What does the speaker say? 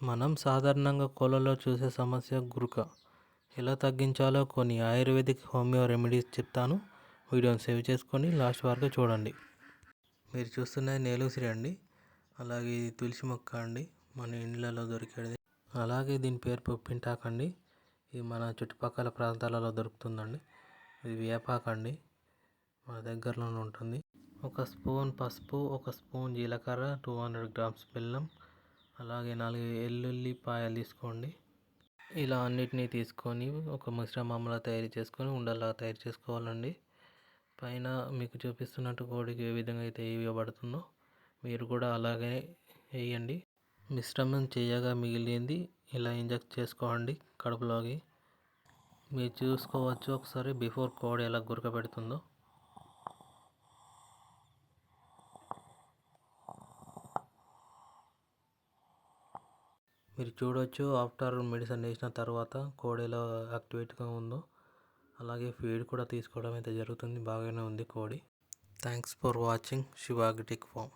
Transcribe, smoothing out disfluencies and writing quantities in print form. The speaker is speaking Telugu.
మనం సాధారణంగా కోళ్ళలో చూసే సమస్య గురక. ఎలా తగ్గించాలో కొన్ని ఆయుర్వేదిక్ హోమియో రెమెడీస్ చెప్తాను. వీడియోని సేవ్ చేసుకొని లాస్ట్ వరకు చూడండి. మీరు చూస్తున్నది నేలుసిరి అండి. అలాగే ఇది తులసి మొక్క అండి, మన ఇండ్లలో దొరికేది. అలాగే దీని పేరు పొప్పింటాకండి. ఇది మన చుట్టుపక్కల ప్రాంతాలలో దొరుకుతుందండి. ఇది వేపాకండి, మన దగ్గరలోనే ఉంటుంది. ఒక స్పూన్ పసుపు, ఒక స్పూన్ జీలకర్ర, 200 గ్రామ్స్ బెల్లం, అలాగే 4 ఎల్లుల్లిపాయలు తీసుకోండి. ఇలా అన్నిటినీ తీసుకొని ఒక మిశ్రమంలా తయారు చేసుకొని ఉండలా తయారు చేసుకోవాలండి. పైన మీకు చూపిస్తున్నట్టు కోడికి ఏ విధంగా అయితే వేయబడుతుందో మీరు కూడా అలాగే వేయండి. మిశ్రమం చేయగా మిగిలింది ఇలా ఇంజెక్ట్ చేసుకోండి కడుపులోకి. మీరు చూసుకోవచ్చు ఒకసారి బిఫోర్ కోడి ఎలా గురక పెడుతుందో. మీరు చూడవచ్చు ఆఫ్టర్ మెడిసిన్ వేసిన తర్వాత కోడి ఎలా యాక్టివేట్గా ఉందో. అలాగే ఫీడ్ కూడా తీసుకోవడం అయితే జరుగుతుంది. బాగానే ఉంది కోడి. Thanks for watching Shiva agritech form.